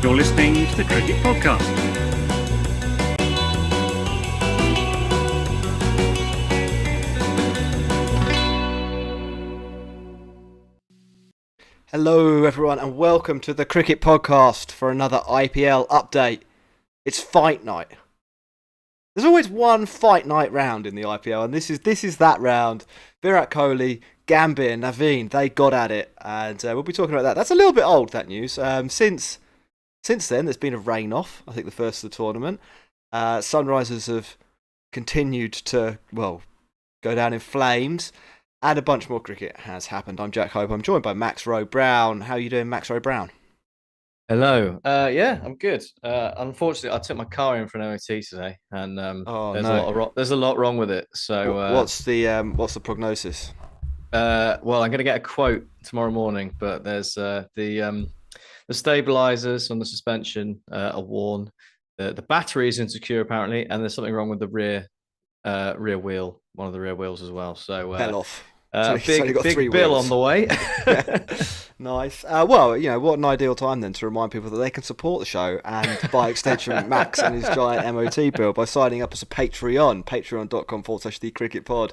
You're listening to the Cricket Podcast. Hello everyone and welcome to the Cricket Podcast for another IPL update. It's fight night. There's always one fight night round in the IPL and this is that round. Virat Kohli, Gambhir and Naveen, they got at it and we'll be talking about that. That's a little bit old, that news. Since then there's been a rain off, I think the first of the tournament. Sunrisers have continued to, go down in flames. And a bunch more cricket has happened. I'm Jack Hope. I'm joined by Max Rowe-brown. How are you doing, Max Rowe-brown? Hello. Yeah, I'm good. Unfortunately, I took my car in for an MOT today, and there's a lot wrong with it. So what's the prognosis? Well, I'm going to get a quote tomorrow morning, but there's the stabilizers on the suspension are worn. The battery is insecure apparently, and there's something wrong with the rear wheel, one of the rear wheels as well. So fell off. Big bill on the way. Nice. Well, what an ideal time then to remind people that they can support the show and by extension Max and his giant MOT bill by signing up as a Patreon, patreon.com/thecricketpod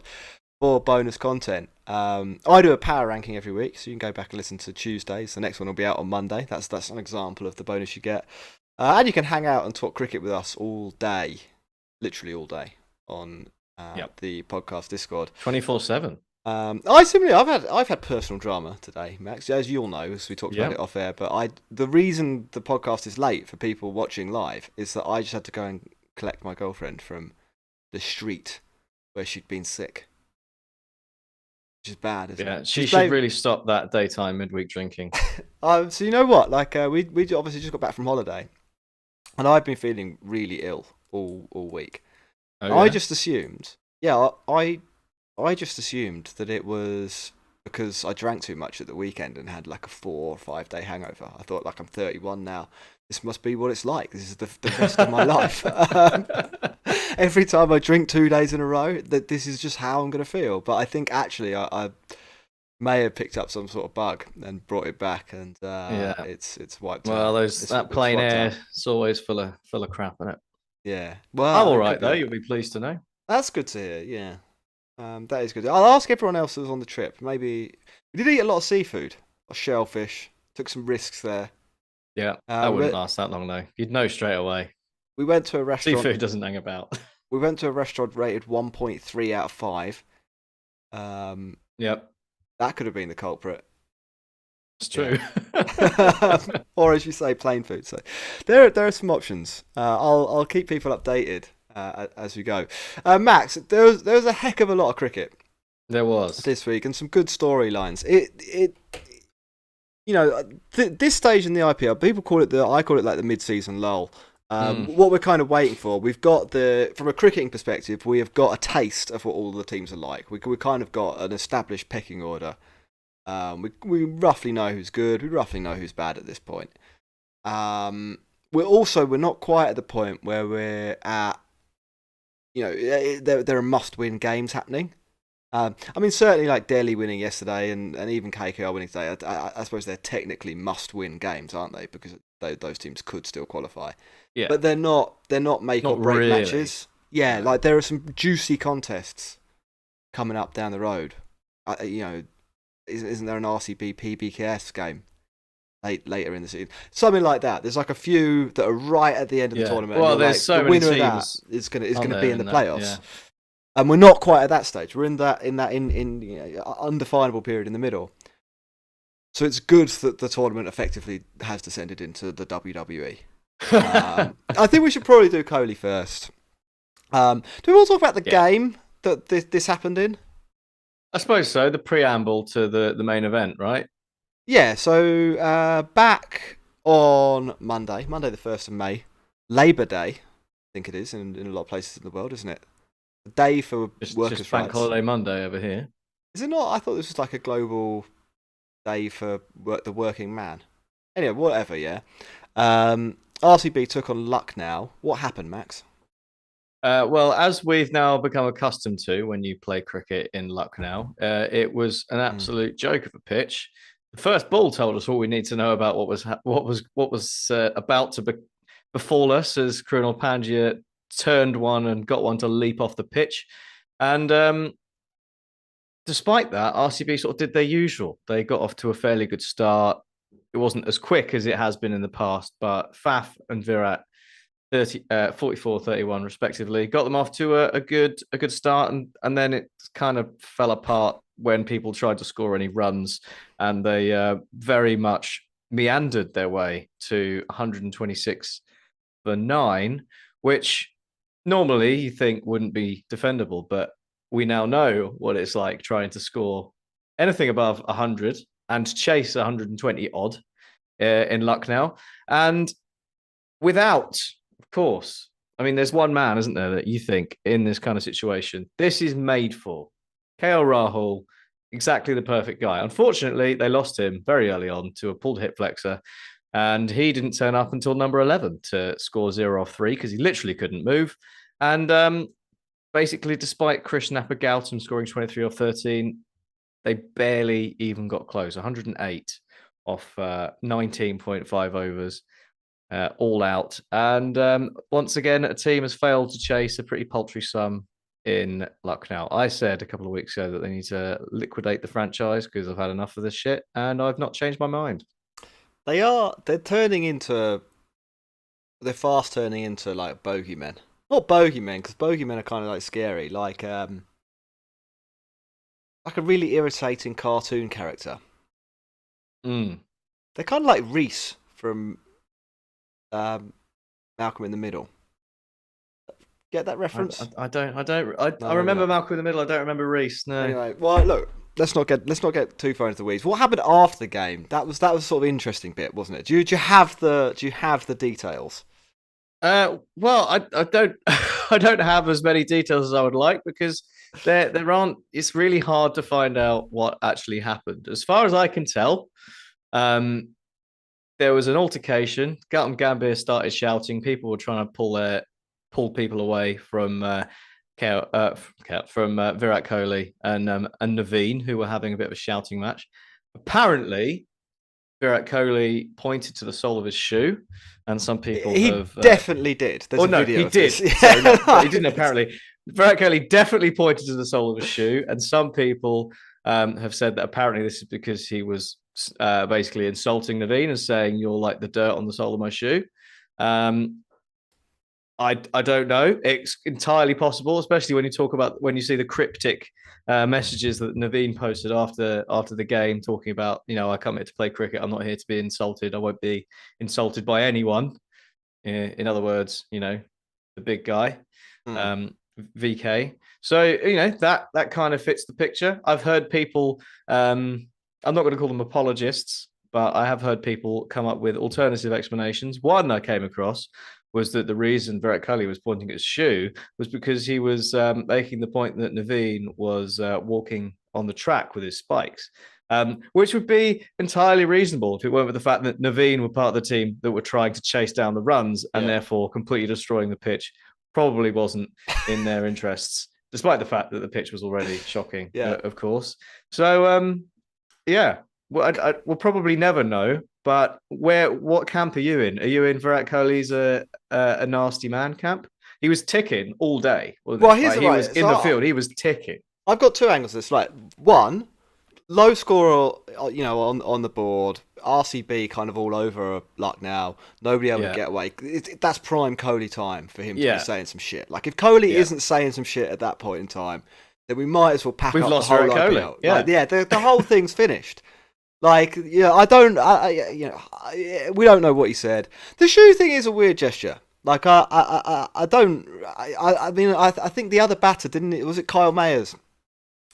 for bonus content. I do a power ranking every week, so you can go back and listen to Tuesdays. The next one will be out on Monday. That's an example of the bonus you get. And you can hang out and talk cricket with us all day, literally all day, on the podcast Discord. 24/7. I've had personal drama today, Max, as you'll know, as we talked about it off air. But the reason the podcast is late for people watching live is that I just had to go and collect my girlfriend from the street where she'd been sick, which is bad, isn't it? She should really stop that daytime midweek drinking. So you know what? Like we obviously just got back from holiday, and I've been feeling really ill all week. Oh, yeah? I just assumed, I just assumed that it was because I drank too much at the weekend and had like a 4 or 5 day hangover. I thought, like, I'm 31 now. This must be what it's like. This is the rest of my life. Every time I drink 2 days in a row, that this is just how I'm going to feel. But I think actually I may have picked up some sort of bug and brought it back, and it's wiped out. Well, that plain air is always full of crap in it. Yeah. Well, I'm all right though. You'll be pleased to know. That's good to hear. Yeah. That is good. I'll ask everyone else who was on the trip. Maybe we did eat a lot of seafood, or shellfish. Took some risks there. Yeah, that wouldn't last that long though. You'd know straight away. We went to a restaurant. Seafood doesn't hang about. We went to a restaurant rated 1.3 out of 5. Yep. That could have been the culprit. It's true. Or as you say, plain food. So there are some options. I'll keep people updated as we go. Max, there was a heck of a lot of cricket. There was this week, and some good storylines. This stage in the IPL, I call it like the mid-season lull. What we're kind of waiting for, we've got from a cricketing perspective, we have got a taste of what all the teams are like. We kind of got an established pecking order. We roughly know who's good. We roughly know who's bad at this point. We're not quite at the point where we're at. There are must-win games happening. Certainly like Delhi winning yesterday and even KKR winning today. I suppose they're technically must-win games, aren't they? Because those teams could still qualify. Yeah. But they're not make or break really. Matches. Yeah, like there are some juicy contests coming up down the road. Isn't there an RCB PBKS game later in the season? Something like that. There's like a few that are right at the end of the tournament. Well, there's so many teams. The winner of that is going to be in the playoffs. And we're not quite at that stage. We're in that undefinable period in the middle. So it's good that the tournament effectively has descended into the WWE. I think we should probably do Kohli first. Do we want to talk about the game that this happened in? I suppose so. The preamble to the main event, right? Yeah. So back on Monday the 1st of May, Labour Day, I think it is in a lot of places in the world, isn't it? A day for workers' just Bank Holiday Monday over here. Is it not? I thought this was like a global day for the working man. Anyway, whatever. Yeah. RCB took on Lucknow. What happened, Max? Well, as we've now become accustomed to when you play cricket in Lucknow, it was an absolute joke of a pitch. The first ball told us all we need to know about what was about to befall us as Krunal Pandya turned one and got one to leap off the pitch. And despite that, RCB sort of did their usual. They got off to a fairly good start. It wasn't as quick as it has been in the past, but Faf and Virat 44-31 respectively got them off to a good start, and then it kind of fell apart when people tried to score any runs, and they very much meandered their way to 126 for 9, which normally you think wouldn't be defendable, but we now know what it's like trying to score anything above 100 and chase 120 odd in Lucknow. And without, of course, I mean, there's one man, isn't there, that you think in this kind of situation, this is made for. KL Rahul, exactly the perfect guy. Unfortunately, they lost him very early on to a pulled hip flexor, and he didn't turn up until number 11 to score 0 off 3 because he literally couldn't move. And basically, despite Krishnappa Gautam scoring 23 off 13, they barely even got close. 108 off 19.5 overs, all out. And once again, a team has failed to chase a pretty paltry sum in Lucknow. I said a couple of weeks ago that they need to liquidate the franchise because I've had enough of this shit, and I've not changed my mind. They're fast turning into like bogeymen. Not bogeymen, because bogeymen are kind of like scary, like a really irritating cartoon character. Mm. They're kind of like Reese from Malcolm in the Middle. Get that reference? I remember Malcolm in the Middle. I don't remember Reese. No. Anyway, well, look, let's not get too far into the weeds. What happened after the game? That was sort of an interesting bit, wasn't it? Do you have the details? Well, I don't I don't have as many details as I would like because there aren't. It's really hard to find out what actually happened. As far as I can tell, there was an altercation. Gautam Gambhir started shouting. People were trying to pull people away from Virat Kohli and Naveen, who were having a bit of a shouting match. Apparently, Virat Kohli pointed to the sole of his shoe, and some people definitely did. There's a video he did. Sorry, no, he didn't apparently. Virat Kohli definitely pointed to the sole of his shoe, and some people have said that apparently this is because he was basically insulting Naveen and saying you're like the dirt on the sole of my shoe. I don't know. It's entirely possible, especially when you see the cryptic messages that Naveen posted after the game, talking about, I come here to play cricket. I'm not here to be insulted. I won't be insulted by anyone. In other words, the big guy, VK. So that kind of fits the picture. I've heard people. I'm not going to call them apologists, but I have heard people come up with alternative explanations. One I came across was that the reason Virat Kohli was pointing at his shoe was because he was making the point that Naveen was walking on the track with his spikes, which would be entirely reasonable if it weren't for the fact that Naveen were part of the team that were trying to chase down the runs and therefore completely destroying the pitch. Probably wasn't in their interests, despite the fact that the pitch was already shocking, of course. So, we'll probably never know. But what camp are you in? Are you in Virat Kohli's a nasty man camp? He was ticking all day. He was in the field. He was ticking. I've got two angles. It's like one, low scorer, on the board. RCB kind of all over Lucknow. Nobody able to get away. That's prime Kohli time for him to be saying some shit. Like if Kohli isn't saying some shit at that point in time, then we might as well pack up the whole IPL. The whole thing's finished. Like, we don't know what he said. The shoe thing is a weird gesture. Like, I think the other batter was it Kyle Mayers?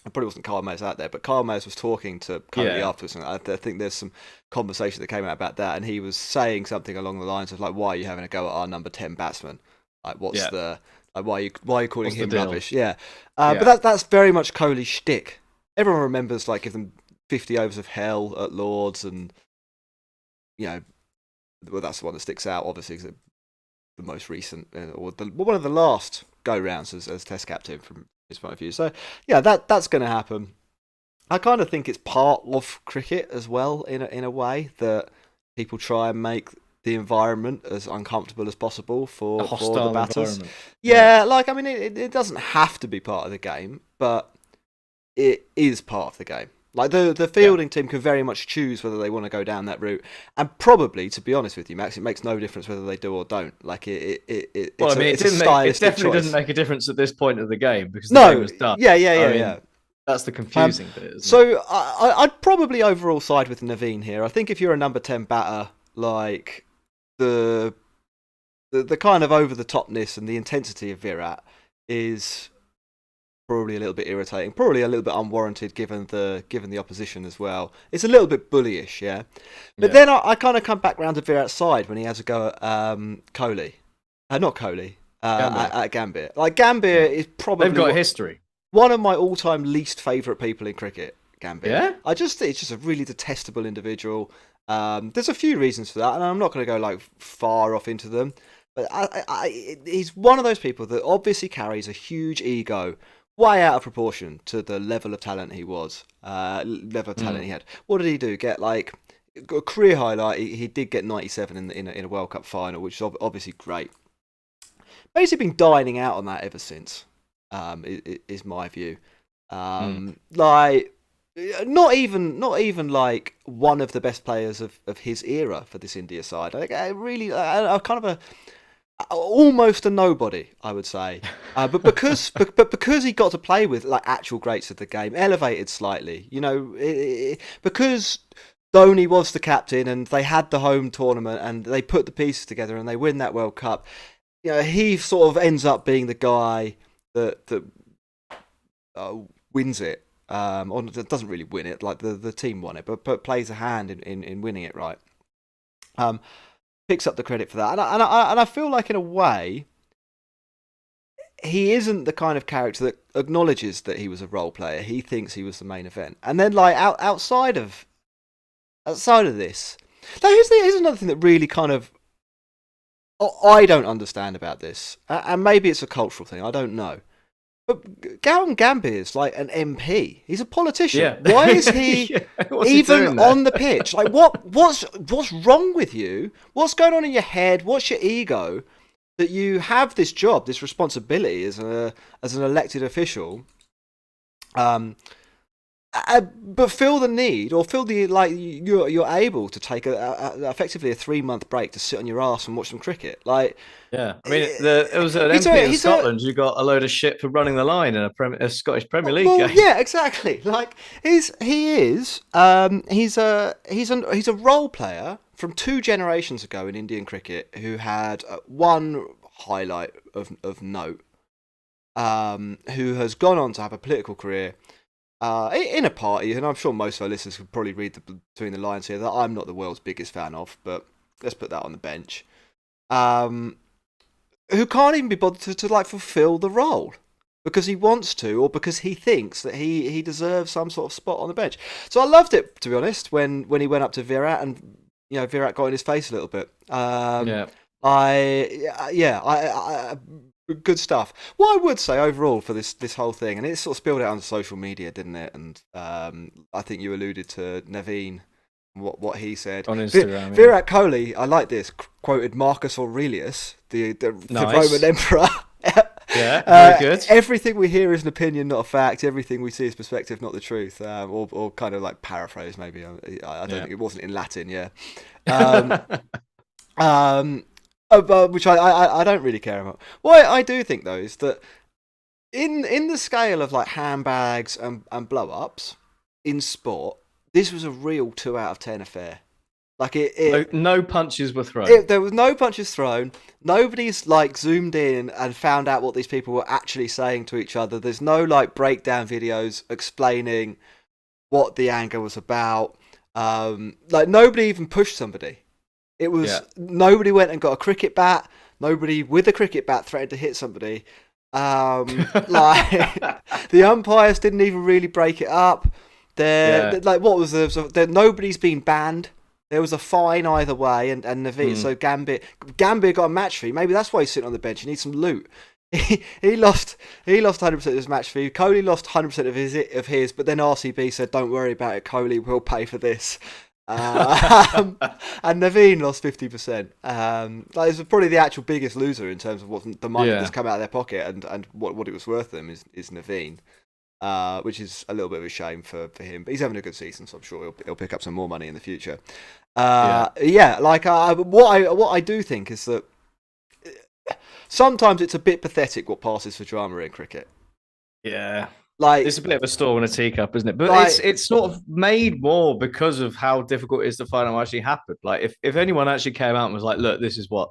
It probably wasn't Kyle Mayers out there, but Kyle Mayers was talking to Kohli afterwards, and I think there's some conversation that came out about that, and he was saying something along the lines of like, "Why are you having a go at our number 10 batsman? Like, why are you calling him rubbish?" But that's very much Kohli's shtick. Everyone remembers like give them 50 overs of hell at Lords, and that's the one that sticks out, obviously, because the most recent one of the last go rounds as Test captain from his point of view. So that's going to happen. I kind of think it's part of cricket as well, in a way that people try and make the environment as uncomfortable as possible for the batters. Yeah, like, I mean, it doesn't have to be part of the game, but it is part of the game. Like, the fielding team can very much choose whether they want to go down that route, and probably, to be honest with you, Max, it makes no difference whether they do or don't. Like, it definitely doesn't make a difference at this point of the game because the game was done. Yeah. That's the confusing bit. Isn't so it? I'd probably overall side with Naveen here. I think if you're a number 10 batter, like the kind of over the topness and the intensity of Virat is probably a little bit irritating, probably a little bit unwarranted given the opposition as well. It's a little bit bullyish, yeah. But then I kind of come back round to Virat's side when he has a go at Kohli, not Kohli, at Gambhir. Like, Gambhir is probably they've got a history. One of my all-time least favourite people in cricket, Gambhir. Yeah, I just think it's just a really detestable individual. There's a few reasons for that, and I'm not going to go like far off into them. But he's one of those people that obviously carries a huge ego, way out of proportion to the level of talent he was, level of talent he had. What did he do? Get like a career highlight? He did get 97 in a World Cup final, which is obviously great. Basically, been dining out on that ever since. Is my view. Like, not even like one of the best players of his era for this India side. I really, kind of almost a nobody, I would say. But because he got to play with like actual greats of the game, elevated slightly, you know, because Dhoni was the captain and they had the home tournament and they put the pieces together and they win that World Cup. You know, he sort of ends up being the guy that wins it, or doesn't really win it, like the team won it, but plays a hand in winning it, right? Picks up the credit for that, and I feel like in a way he isn't the kind of character that acknowledges that he was a role player. He thinks he was the main event, and then like outside of this, now here's another thing that really kind of I don't understand about this, and maybe it's a cultural thing, I don't know. But Gautam Gambhir's like an MP. He's a politician. Yeah. Why is he even on the pitch? Like, what's wrong with you? What's going on in your head? What's your ego that you have this job, this responsibility as an elected official? But feel the need, or feel the like you're able to take effectively a 3-month break to sit on your ass and watch some cricket. Like, yeah, I mean, it was an MP in Scotland who got a load of shit for running the line in a Scottish Premier League game. Yeah, exactly. Like, he's a role player from 2 generations ago in Indian cricket who had one highlight of note, who has gone on to have a political career. In a party, and I'm sure most of our listeners could probably read between the lines here, that I'm not the world's biggest fan of, but let's put that on the bench. Who can't even be bothered to like fulfill the role because he wants to, or because he thinks that he deserves some sort of spot on the bench. So I loved it, to be honest, when he went up to Virat and, you know, Virat got in his face a little bit. Good stuff. What I would say overall for this whole thing, and it sort of spilled out on social media, didn't it? And I think you alluded to Naveen, what he said on Instagram. Virat Kohli, I like this, quoted Marcus Aurelius, the Roman emperor. Yeah, very good. Everything we hear is an opinion, not a fact. Everything we see is perspective, not the truth. Or kind of like paraphrase, maybe. I don't think it wasn't in Latin. Yeah. Which I don't really care about. What I do think though is that in the scale of like handbags and blow ups in sport, this was a real 2 out of 10 affair. Like no punches were thrown. There was no punches thrown. Nobody's like zoomed in and found out what these people were actually saying to each other. There's no like breakdown videos explaining what the anger was about. Like nobody even pushed somebody. It was nobody went and got a cricket bat. Nobody with a cricket bat threatened to hit somebody. Like the umpires didn't even really break it up. Like what was nobody's been banned. There was a fine either way, and Naveen. So Gambhir got a match fee. Maybe that's why he's sitting on the bench. He needs some loot. he lost 100% of his match fee. Kohli lost 100% of his, but then RCB said, "Don't worry about it, Kohli. We'll pay for this." And Naveen lost 50%. That is probably the actual biggest loser in terms of what the money that's come out of their pocket and what it was worth them is Naveen, which is a little bit of a shame for him. But he's having a good season, so I'm sure he'll pick up some more money in the future. What I do think is that sometimes it's a bit pathetic what passes for drama in cricket. Yeah. Like, it's a bit of a storm in a teacup, isn't it? But it's sort of made more because of how difficult it is to find out what actually happened. Like if anyone actually came out and was like, look, this is what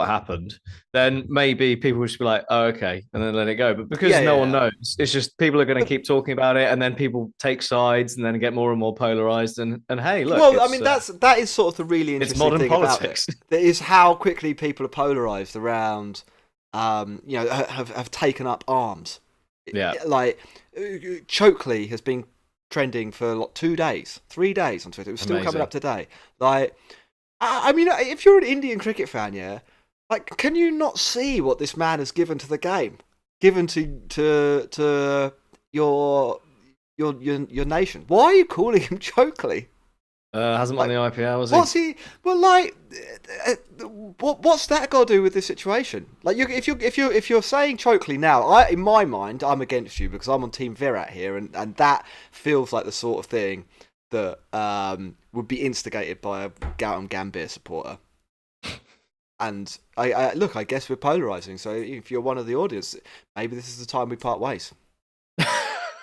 happened, then maybe people would just be like, oh, okay, and then let it go. But because no one knows, it's just people are going to keep talking about it, and then people take sides and then get more and more polarized. And hey, look. Well, I mean, that is sort of the really interesting modern thing politics. about it. That is how quickly people are polarized around, have taken up arms. Yeah, like Chokley has been trending for 3 days on Twitter. It was still coming up today. Like, I mean, if you're an Indian cricket fan, like, can you not see what this man has given to the game, given to your nation? Why are you calling him Chokley? Hasn't won the IPL, has he? What's he? Well, like, what's that got to do with this situation? Like, if you're saying Chokley now, in my mind, I'm against you because I'm on Team Virat here, and that feels like the sort of thing that would be instigated by a Gautam Gambhir supporter. And I guess we're polarizing. So if you're one of the audience, maybe this is the time we part ways.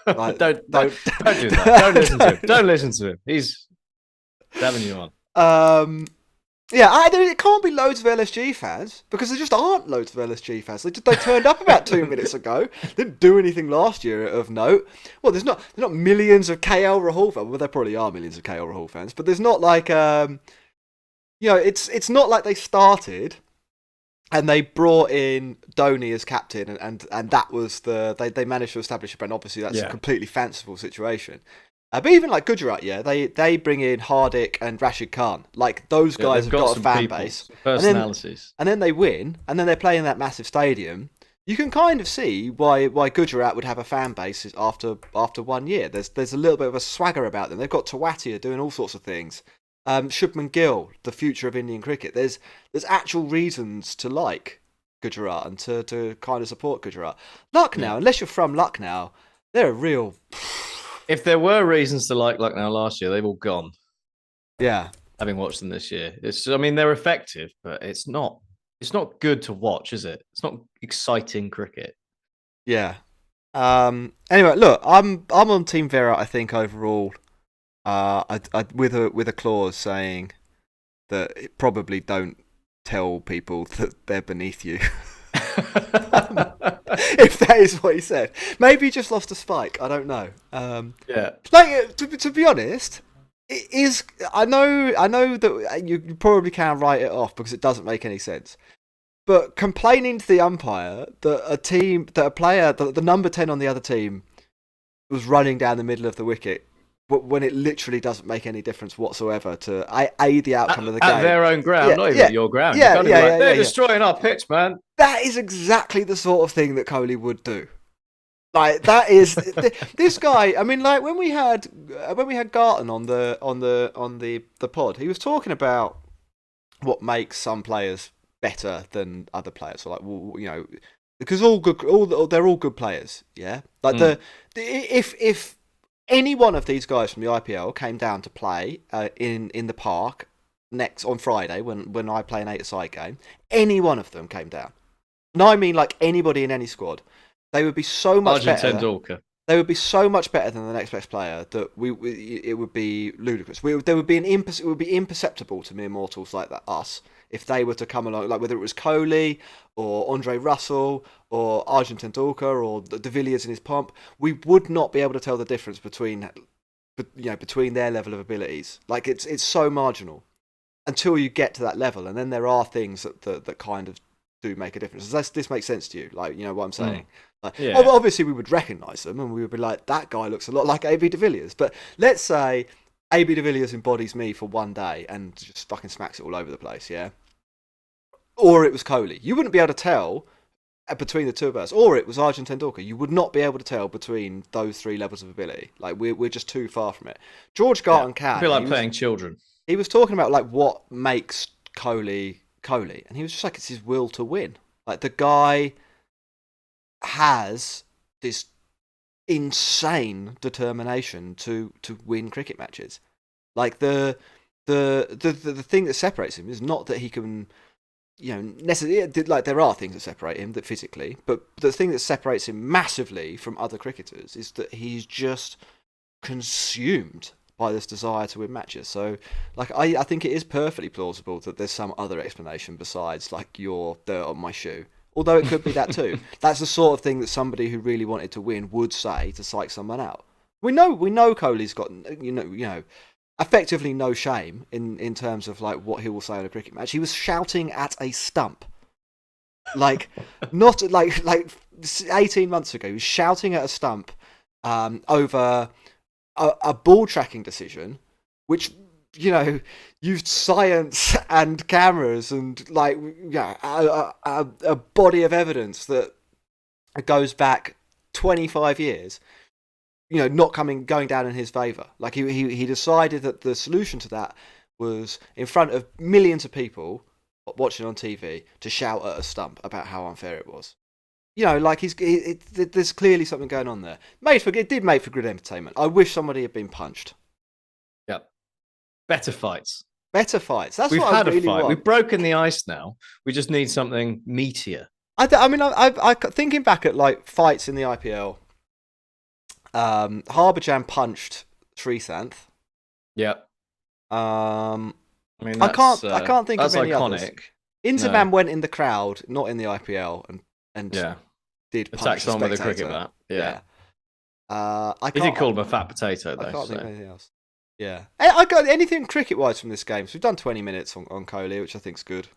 Like, don't do that. Don't listen to him. Don't listen to him. He's having you on. It can't be loads of LSG fans because there just aren't loads of LSG fans. They turned up about 2 minutes ago. Didn't do anything last year of note. Well, there's not millions of KL Rahul fans. Well, there probably are millions of KL Rahul fans, but there's not like it's not like they started and they brought in Dhoni as captain and that was they managed to establish a brand. Obviously, that's a completely fanciful situation. But even like Gujarat, they bring in Hardik and Rashid Khan. Like, those guys have got a fan base, personalities, and then they win, and then they play in that massive stadium. You can kind of see why Gujarat would have a fan base after 1 year. There's a little bit of a swagger about them. They've got Tawatia doing all sorts of things. Shubman Gill, the future of Indian cricket. There's actual reasons to like Gujarat and to kind of support Gujarat. Lucknow, unless you're from Lucknow, they're a real. If there were reasons to like Lucknow last year, they've all gone. Yeah. Having watched them this year. They're effective, but it's not good to watch, is it? It's not exciting cricket. Yeah. Anyway, look, I'm on Team Virat, I think, overall. With a clause saying that probably don't tell people that they're beneath you. If that is what he said, maybe he just lost a spike. I don't know. Like, to be honest, it is. I know that you probably can write it off because it doesn't make any sense. But complaining to the umpire that the number 10 on the other team was running down the middle of the wicket, but when it literally doesn't make any difference whatsoever to the outcome of the game. At their own ground, not even your ground. They're destroying our pitch, man. That is exactly the sort of thing that Kohli would do. Like, that is this guy. I mean, like, when we had Garton on the pod, he was talking about what makes some players better than other players. So, like, because they're all good players. Yeah, like if any one of these guys from the IPL came down to play in the park on Friday when I play an 8-a-side game, any one of them came down. No, I mean, like, anybody in any squad, they would be so much better. Tendulkar. They would be so much better than the next best player that it would be ludicrous. It would be imperceptible to mere mortals like us if they were to come along, like whether it was Kohli or Andre Russell or Arjun Tendulkar or De Villiers in his pomp. We would not be able to tell the difference between their level of abilities. Like, it's so marginal until you get to that level, and then there are things that kind of do make a difference. Does this make sense to you? Like, you know what I'm saying? Obviously, we would recognise them, and we would be like, that guy looks a lot like AB de Villiers. But let's say AB de Villiers embodies me for 1 day and just fucking smacks it all over the place, yeah? Or it was Kohli. You wouldn't be able to tell between the two of us, or it was Arjun Tendulkar. You would not be able to tell between those three levels of ability. Like we're just too far from it. George Garton can. I feel like playing children. He was talking about like what makes Kohli, and he was just like, it's his will to win. Like the guy has this insane determination to win cricket matches. Like the thing that separates him is not that he can, necessarily, like there are things that separate him that physically, but the thing that separates him massively from other cricketers is that he's just consumed by this desire to win matches. So, like, I think it is perfectly plausible that there's some other explanation besides, like, your dirt on my shoe. Although it could be that too. That's the sort of thing that somebody who really wanted to win would say to psych someone out. We know Kohli's got, effectively no shame in terms of, like, what he will say on a cricket match. He was shouting at a stump. Like, not, like 18 months ago, he was shouting at a stump over a ball tracking decision, which, used science and cameras and like a body of evidence that goes back 25 years, not going down in his favour. Like he decided that the solution to that was in front of millions of people watching on TV to shout at a stump about how unfair it was. Like there's clearly something going on there. It did make for good entertainment. I wish somebody had been punched. Yep. Better fights. That's We've what had I really a fight. want. We've broken the ice now. We just need something meatier. I thinking back at like fights in the IPL. Harbhajan punched Srisanth. Yep. I can't think of any iconic. others. Inzamam went in the crowd, not in the IPL, and did punch attack someone with a spectator. cricket bat. Yeah. He did call him a fat potato, though. I can't think of anything else. Yeah. I got anything cricket-wise from this game. So we've done 20 minutes on Kohli, which I think's good.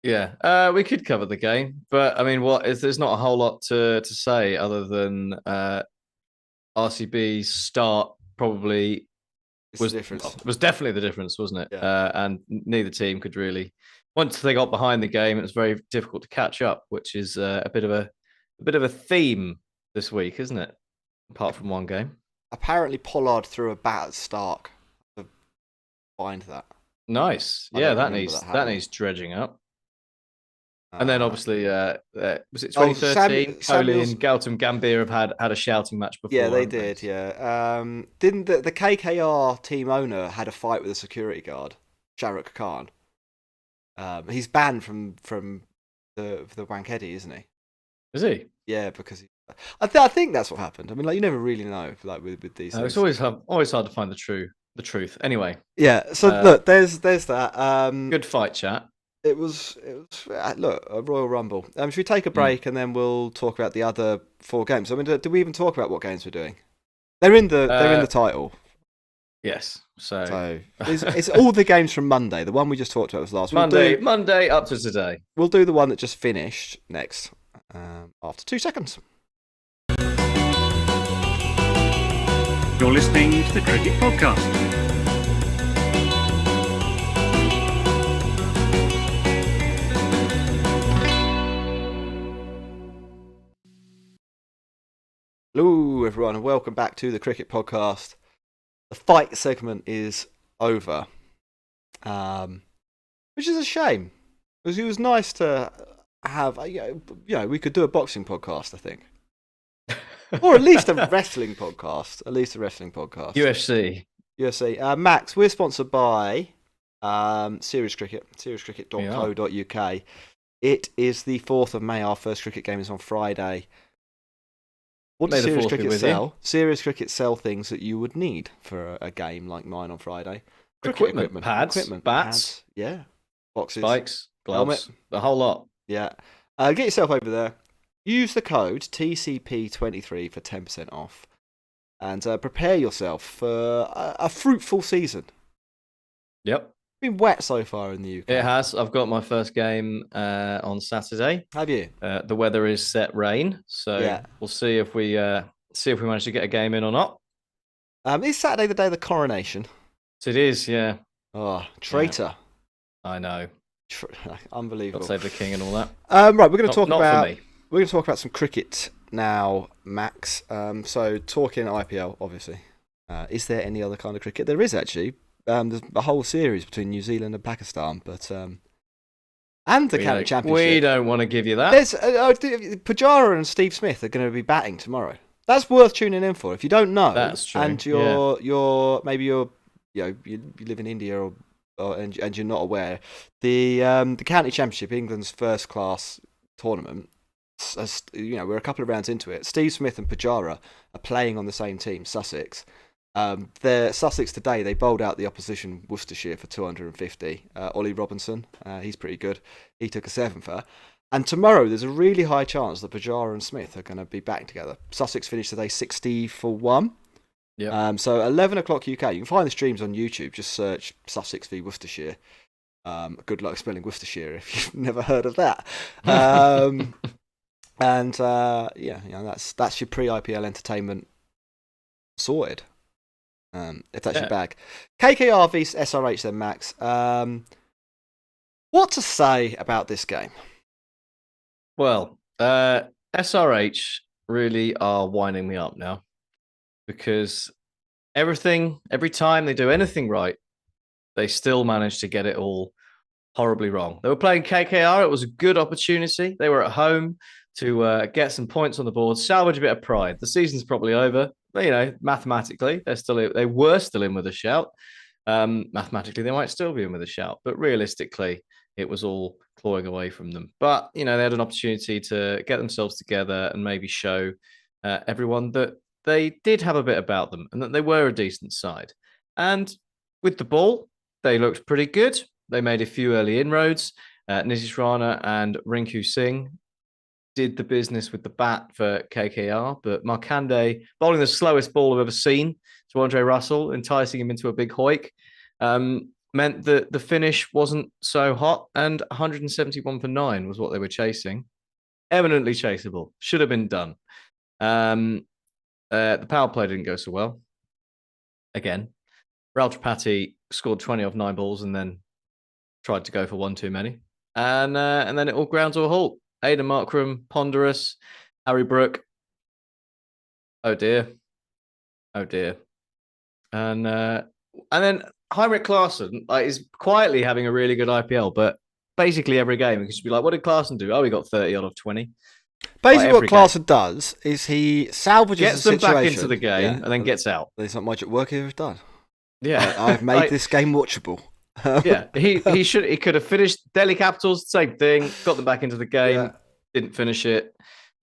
Yeah. We could cover the game, but I mean, there's not a whole lot to say other than RCB's start probably was definitely the difference, wasn't it? Yeah. And neither team could really. Once they got behind the game, it was very difficult to catch up, which is a bit of a theme this week, isn't it? Apart from one game. Apparently, Pollard threw a bat at Stark to find that. Nice, that needs dredging up. And then obviously, was it 2013? Kohli and Gautam Gambhir have had a shouting match before. Yeah, they did. Yeah, didn't the KKR team owner had a fight with a security guard, Shahrukh Khan? He's banned from the Wankhede, isn't he? Is he? Yeah, because I think that's what happened. I mean, like you never really know, like with these things. It's always hard to find the truth. Anyway. Yeah. So look, there's that. Good fight, chat. It was look, a Royal Rumble. Should we take a break and then we'll talk about the other 4 games? I mean, do we even talk about what games we're doing? They're in the title. Yes. So it's all the games from Monday. The one we just talked about was last week. Monday up to today. We'll do the one that just finished next after 2 seconds. You're listening to the Cricket Podcast. Hello, everyone, and welcome back to the Cricket Podcast. The fight segment is over, which is a shame because it was nice to have. We could do a boxing podcast, I think, or at least a wrestling podcast. UFC. Max, we're sponsored by Serious Cricket, seriouscricket.co.uk. It is the 4th of May. Our first cricket game is on Friday. What does Serious Cricket sell? Serious Cricket sell things that you would need for a game like mine on Friday. Equipment. Pads, bats, yeah, boxes, spikes, gloves, helmet. the whole lot. Yeah. Get yourself over there. Use the code TCP23 for 10% off. And prepare yourself for a fruitful season. Yep. It's been wet so far in the UK. It has. I've got my first game on Saturday. Have you? The weather is set rain, so we'll see if we manage to get a game in or not. Is Saturday the day of the coronation? It is, yeah. Oh, traitor. Yeah. I know. Unbelievable. God save the king and all that. Right, we're going to talk about. Not for me. We're going to talk about some cricket now, Max. So talking IPL, obviously. Is there any other kind of cricket? There is actually. There's a whole series between New Zealand and Pakistan, but and the county championship. We don't want to give you that. There's Pujara and Steve Smith are going to be batting tomorrow. That's worth tuning in for. If you don't know, that's true. And you live in India and you're not aware, the county championship, England's first class tournament. As, we're a couple of rounds into it. Steve Smith and Pujara are playing on the same team, Sussex. They're Sussex today. They bowled out the opposition Worcestershire for 250. Ollie Robinson, he's pretty good. He took a seven-fer. And tomorrow, there's a really high chance that Pujara and Smith are going to be back together. Sussex finished today 60 for 1. Yeah. So 11 o'clock UK. You can find the streams on YouTube. Just search Sussex v Worcestershire. Good luck spelling Worcestershire if you've never heard of that. That's your pre-IPL entertainment sorted. If that's your bag. KKR v SRH then, Max. What to say about this game? Well, SRH really are winding me up now because every time they do anything right, they still manage to get it all horribly wrong. They were playing KKR. It was a good opportunity. They were at home to get some points on the board, salvage a bit of pride. The season's probably over, but mathematically, they were still in with a shout. Mathematically, they might still be in with a shout, but realistically, it was all clawing away from them. But they had an opportunity to get themselves together and maybe show everyone that they did have a bit about them and that they were a decent side. And with the ball, they looked pretty good. They made a few early inroads. Nitish Rana and Rinku Singh did the business with the bat for KKR, but Markande bowling the slowest ball I've ever seen to Andre Russell, enticing him into a big hoik, meant that the finish wasn't so hot, and 171 for 9 was what they were chasing. Eminently chaseable. Should have been done. The power play didn't go so well. Again, Ralph Tripathi scored 20 off 9 balls and then tried to go for one too many. And then it all ground to a halt. Aidan Markram, ponderous. Harry Brook. Oh dear. And then Heinrich Klaassen is quietly having a really good IPL, but basically every game, it could just be like, what did Klaassen do? Oh, he got 30 out of 20. Basically, what Klaassen does is he salvages gets the them situation. back into the game and then gets out. There's not much work he's done. Yeah. I've made this game watchable. He could have finished Delhi Capitals, same thing, got them back into the game, didn't finish it.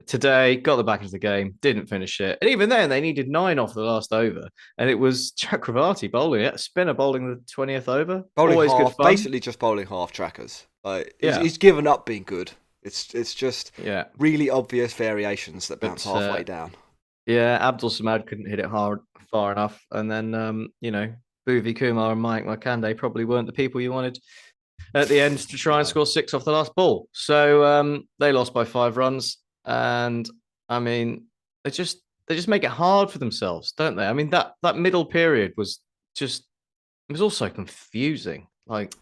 Today, got them back into the game, didn't finish it. And even then, they needed 9 off the last over. And it was Chakravarti bowling it, spinner bowling the 20th over. Always good fun. Basically just bowling half trackers. He's given up being good. It's just really obvious variations that bounce halfway down. Yeah, Abdul Samad couldn't hit it far enough. And then, Bhuvi Kumar and Mike Markande probably weren't the people you wanted at the end to try and score 6 off the last ball. So they lost by 5 runs. And I mean, they just make it hard for themselves, don't they? I mean, that middle period was also confusing. Like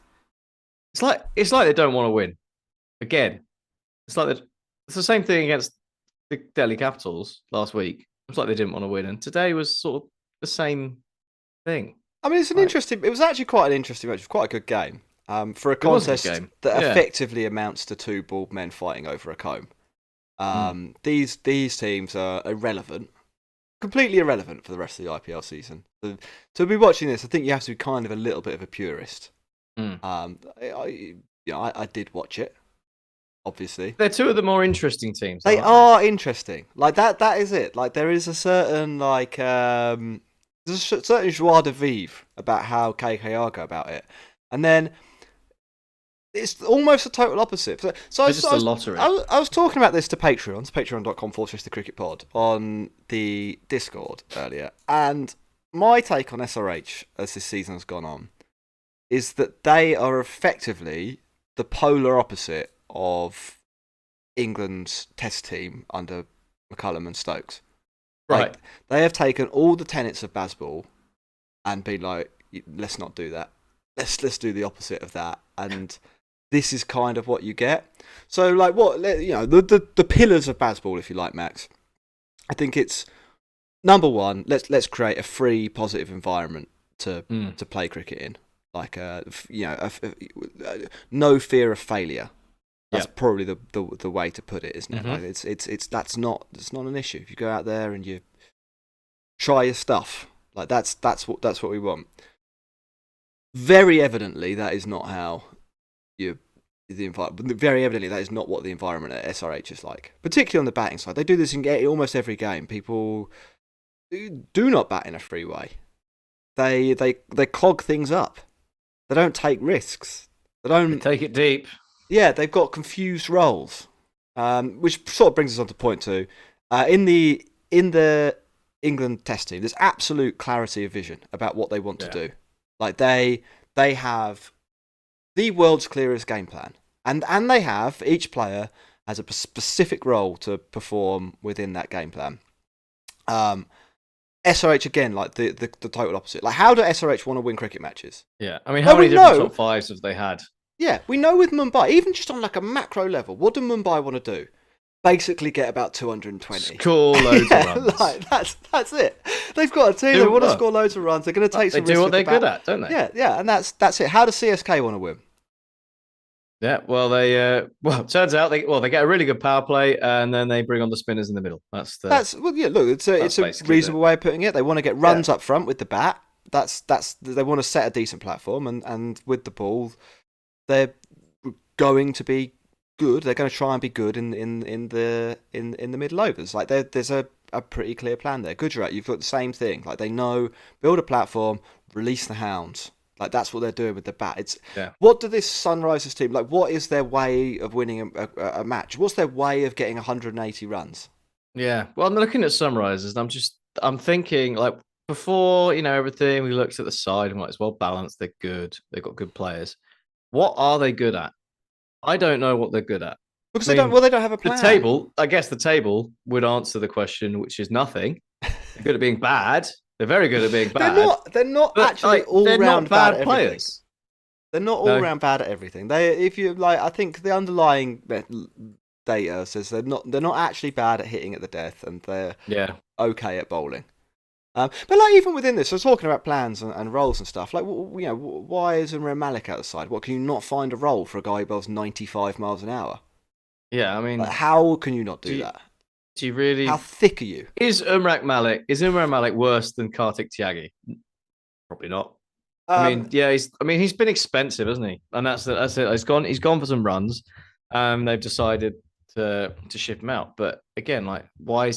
it's like they don't want to win again. It's the same thing against the Delhi Capitals last week. It's like they didn't want to win, and today was sort of the same thing. I mean, it was actually quite an interesting match. It was quite a good game for a contest that effectively amounts to 2 bald men fighting over a comb. These teams are irrelevant, completely irrelevant for the rest of the IPL season. So to be watching this, I think you have to be kind of a little bit of a purist. I did watch it. Obviously, they're 2 of the more interesting teams. They are interesting. Like that is it. Like there is a certain there's a certain joie de vivre about how KKR go about it, and then it's almost a total opposite. So it's just a lottery. I was talking about this to Patreons, patreon.com/thecricketpod on the Discord earlier, and my take on SRH as this season has gone on is that they are effectively the polar opposite of England's Test team under McCullum and Stokes. Right. They have taken all the tenets of Bazball and been like, let's not do that. Let's do the opposite of that. And this is kind of what you get. So, like, the pillars of baseball, if you like, Max. I think it's number one. Let's create a free, positive environment to play cricket in. Like, no fear of failure. That's probably the way to put it, isn't it? Mm-hmm. Like that's not an issue. If you go out there and you try your stuff, like that's what we want. Very evidently, that is not how the environment. Very evidently, that is not what the environment at SRH is like. Particularly on the batting side, they do this in almost every game. People do not bat in a free way. They clog things up. They don't take risks. They take it deep. Yeah, they've got confused roles, which sort of brings us on to point two. In the England Test team, there's absolute clarity of vision about what they want to do. Like they have the world's clearest game plan, and they have each player has a specific role to perform within that game plan. SRH again, like the total opposite. Like, how do SRH want to win cricket matches? Yeah, I mean, how many different top fives have they had? Yeah, we know with Mumbai, even just on like a macro level, what do Mumbai want to do? Basically get about 220. Score loads of runs. Like, that's it. They've got a team, they want to score loads of runs, they're going to take some risks. They do what they're good at, don't they? Yeah, and that's it. How does CSK want to win? Yeah, well, it turns out they get a really good power play, and then they bring on the spinners in the middle. Look, it's a reasonable way of putting it. They want to get runs up front with the bat. They want to set a decent platform, and with the ball, they're going to be good. They're going to try and be good in the middle overs. Like there's a pretty clear plan there. Gujarat, you've got the same thing. Like they know, build a platform, release the hounds. Like that's what they're doing with the bat. What do this Sunrisers team like? What is their way of winning a match? What's their way of getting 180 runs? Yeah, well, I'm looking at Sunrisers, and I'm thinking like before everything. We looked at the side and it's well balanced. They're good. They've got good players. What are they good at? I don't know what they're good at. Because they don't have a plan. I guess the table would answer the question, which is nothing. They're good at being bad. They're very good at being bad. They're not actually all-round bad players. They're not all-round bad at everything. I think the underlying data says they're not actually bad at hitting at the death, and they're okay at bowling. But like even within this, I was talking about plans and roles and stuff. Like, why is Imran Malik out the side? What, can you not find a role for a guy who bowls 95 miles an hour? Yeah, I mean, like, how can you not do that? Do you really? How thick are you? Is Imran Malik worse than Kartik Tyagi? Probably not. He's been expensive, hasn't he? And that's it. He's gone for some runs. They've decided to ship him out. But again, like, why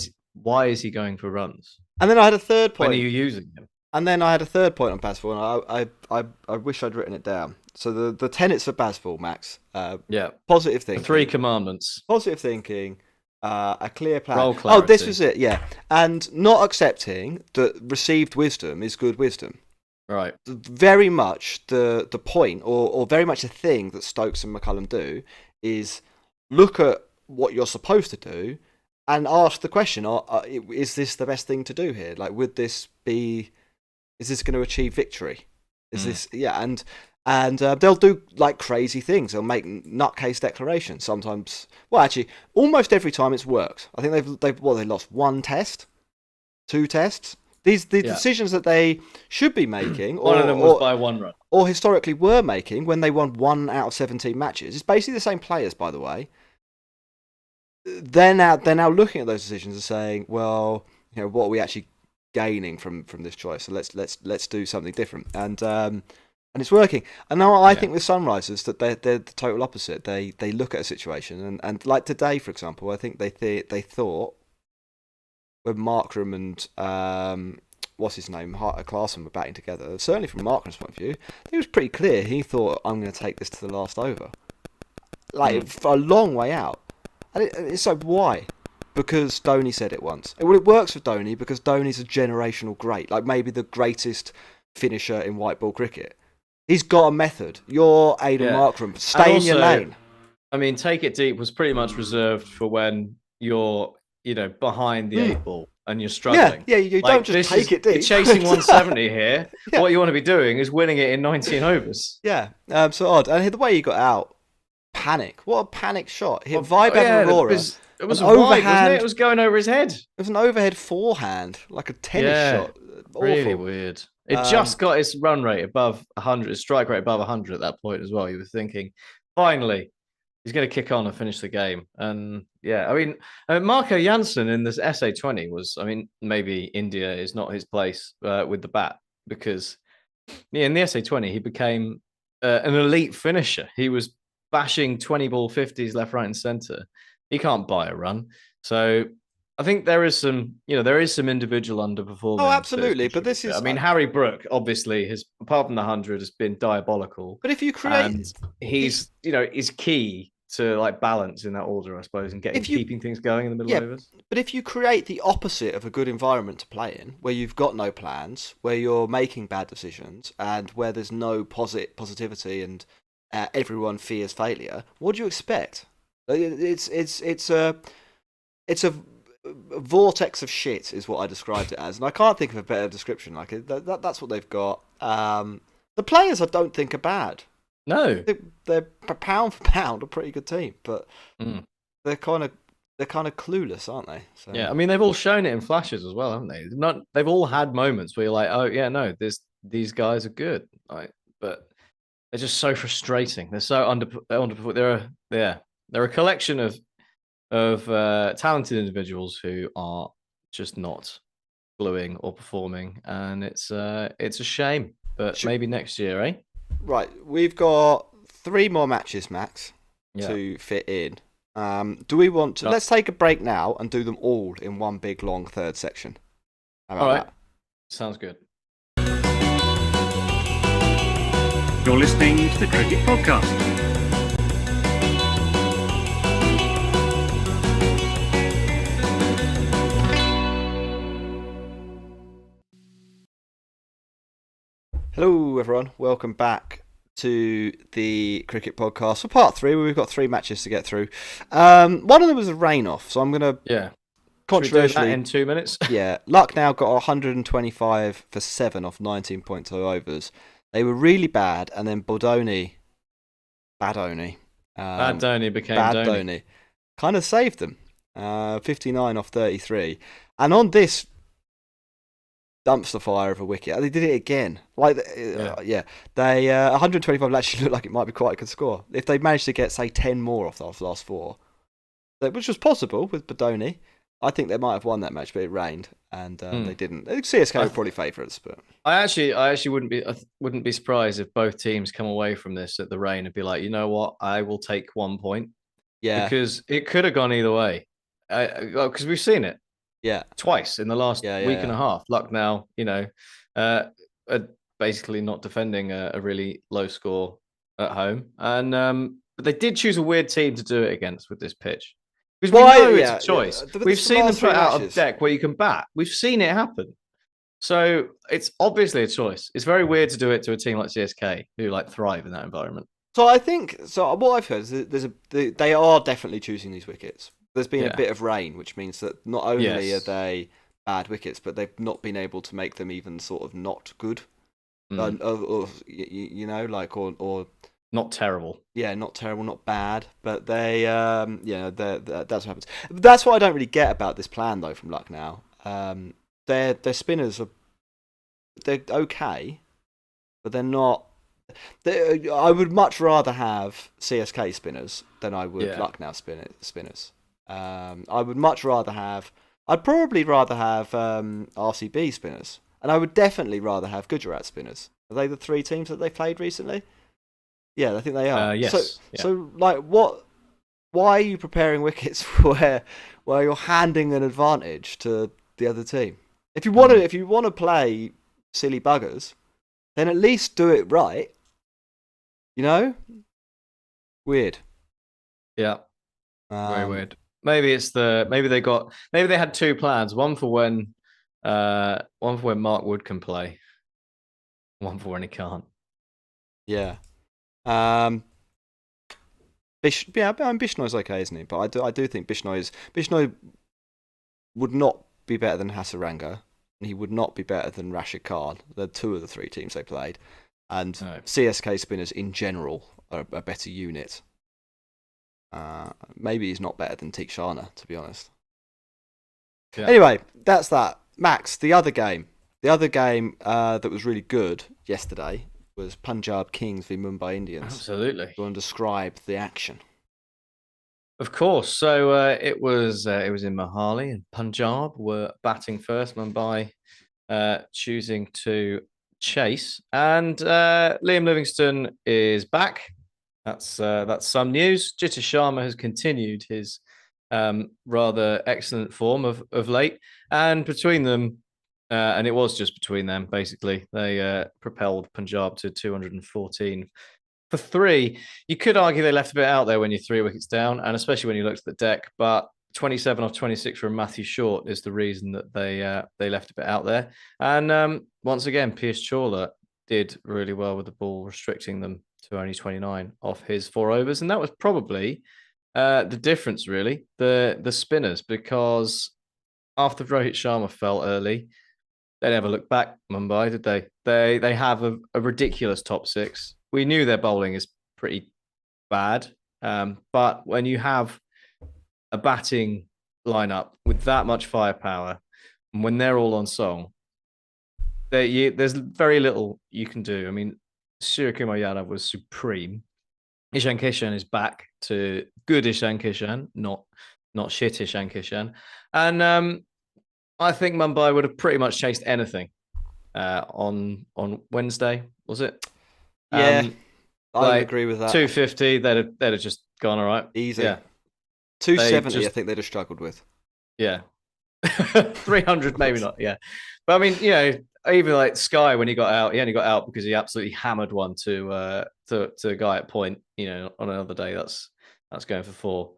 is he going for runs? And then I had a third point. When are you using him? And then I had a third point on baseball, and I wish I'd written it down. So the tenets for baseball, Max. Positive thinking. The 3 commandments. Positive thinking. A clear plan. Role clarity. Oh, this was it. Yeah, and not accepting that received wisdom is good wisdom. Right. Very much the point, or very much the thing that Stokes and McCullum do is look at what you're supposed to do and ask the question: is this the best thing to do here? Like, is this going to achieve victory? Is this and they'll do like crazy things. They'll make nutcase declarations. Sometimes, well, actually, almost every time it's worked. I think they lost 1 test, 2 tests. The decisions that they should be making, one of them was by 1 run, or historically were making when they won 1 out of 17 matches. It's basically the same players, by the way. They're now looking at those decisions and saying, well, what are we actually gaining from this choice? So let's do something different. And it's working. And now I think with Sunrisers that they're the total opposite. They look at a situation and like today, for example, I think they thought when Markram and what's his name, Klaassen were batting together. Certainly from Markram's point of view, it was pretty clear. He thought, I'm going to take this to the last over, like for a long way out. And it's like, why? Because Dhoni said it once. Well, it works for Dhoni because Dhoni's a generational great, like maybe the greatest finisher in white ball cricket. He's got a method. You're Aidan Markram. Stay in your lane. I mean, take it deep was pretty much reserved for when you're, behind the 8 ball and you're struggling. Yeah, you don't just take it deep. You're chasing 170 here. Yeah. What you want to be doing is winning it in 19 overs. Yeah, so odd. And the way he got out panic! What a panic shot! Hit Well, Vaibhav Aurora. It was an a wide, wasn't overhand. it? It was going over his head. It was an overhead forehand, like a tennis shot. Awful. Really weird. It just got its run rate above 100, its strike rate above 100 at that point as well. You were thinking, finally, he's going to kick on and finish the game. And yeah, I mean, Marco Janssen in this SA20 was, I mean, maybe India is not his place with the bat because in the SA20, he became an elite finisher. He was bashing 20 ball 50s left, right, and center. He can't buy a run. So I think there is some individual underperforming. Oh, absolutely. But this is, I mean, Harry Brook obviously has, apart from the 100, has been diabolical. But if you create, he's is key to like balance in that order, I suppose, and keeping things going in the middle overs. But if you create the opposite of a good environment to play in, where you've got no plans, where you're making bad decisions, and where there's no positivity, and everyone fears failure, what do you expect? It's a vortex of shit, is what I described it as, and I can't think of a better description. Like that's what they've got. The players, I don't think, are bad. No, they're pound for pound a pretty good team, but they're kind of clueless, aren't they? So. Yeah, I mean they've all shown it in flashes as well, haven't they? They've all had moments where you're like, oh yeah, no, these guys are good, like, but they're just so frustrating. They're so underperformed. They're a collection of talented individuals who are just not gluing or performing, and it's a shame. But maybe next year, eh? Right, we've got 3 more matches, Max, to fit in. Do we want to? Let's take a break now and do them all in one big long third section. How about that? Sounds good. You're listening to the Cricket Podcast. Hello, everyone. Welcome back to the Cricket Podcast for part 3, where we've got 3 matches to get through. One of them was a rain-off, so I'm going to controversially in 2 minutes. Lucknow got 125 for 7 off 19.2 overs. They were really bad, and then Badoni became Dhoni. Kind of saved them. 59 off 33, and on this dumpster fire of a wicket, they did it again. They 125 actually looked like it might be quite a good score if they managed to get, say, 10 more off the last 4, which was possible with Badoni. I think they might have won that match, but it rained and they didn't. CSK were probably favourites, but I actually wouldn't be surprised if both teams come away from this at the rain and be like, you know what, I will take 1 point. Yeah, because it could have gone either way. Because we've seen it. Yeah, twice in the last week and a half. Lucknow, basically not defending a really low score at home, and but they did choose a weird team to do it against with this pitch. Because we know it's a choice. We've seen them throw it out of deck where you can bat. We've seen it happen. So it's obviously a choice. It's very weird to do it to a team like CSK who like thrive in that environment. So I think what I've heard is they are definitely choosing these wickets. There's been a bit of rain, which means that not only are they bad wickets, but they've not been able to make them even sort of not good, or not terrible. Yeah, not terrible, not bad, but they, that's what happens. That's what I don't really get about this plan though from Lucknow. Their spinners they're okay, but they're not. I would much rather have CSK spinners than I would Lucknow spinners. I'd probably rather have RCB spinners, and I would definitely rather have Gujarat spinners. Are they the 3 teams that they played recently? Yeah, I think they are. Yes. So like, why are you preparing wickets where you're handing an advantage to the other team? If you want to play silly buggers, then at least do it right. Weird. Yeah. Very weird. Maybe they had 2 plans. One for when Mark Wood can play. One for when he can't. Yeah. Bishnoi's okay, isn't he? But I do think Bishnoi would not be better than Hasaranga, and he would not be better than Rashid Khan. They're 2 of the 3 teams they played, and CSK spinners in general are a better unit Maybe he's not better than Tikshana, to be honest. Yeah. Anyway, that's that. Max, the other game that was really good yesterday was Punjab Kings v Mumbai Indians. Absolutely. Do you want to describe the action? Of course. So it was in Mohali, and Punjab were batting first. Mumbai choosing to chase, and Liam Livingstone is back. That's some news. Jita Sharma has continued his rather excellent form of late, and between them, and it was just between them basically, they propelled Punjab to 214 for 3. You could argue they left a bit out there when you're 3 wickets down, and especially when you looked at the deck. But 27 off 26 from Matthew Short is the reason that they left a bit out there. And once again, Piyush Chawla did really well with the ball, restricting them to only 29 off his 4 overs, and that was probably the difference, really, the spinners, because after Rohit Sharma fell early, they never looked back. Mumbai, did they? They have a ridiculous top 6. We knew their bowling is pretty bad, but when you have a batting lineup with that much firepower, and when they're all on song, there's very little you can do. I mean, Suryakumar Yadav was supreme. Ishan Kishan is back to good Ishan Kishan, not shit Ishan Kishan. And I think Mumbai would have pretty much chased anything on Wednesday, was it? Yeah, I would agree with that. 250, they'd have just gone all right. Easy. Yeah. 270, I think they'd have struggled with. Yeah. 300, maybe not. Yeah. But I mean, even like Sky, when he got out, he only got out because he absolutely hammered one to a guy at point. On another day, that's going for 4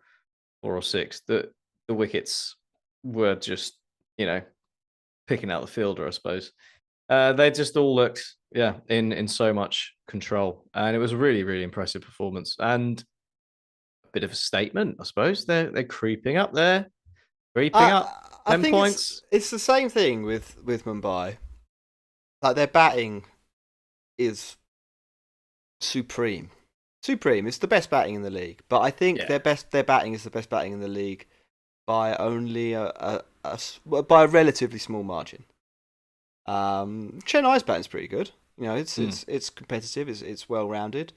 or 6. The wickets were just picking out the fielder, I suppose. They just all looked in so much control, and it was a really, really impressive performance and a bit of a statement, I suppose. They're creeping up there, up 10 points. It's the same thing with Mumbai. Like, their batting is supreme. It's the best batting in the league, but I think their batting is the best batting in the league by only by a relatively small margin. Chennai's batting's pretty good. It's competitive. It's well rounded.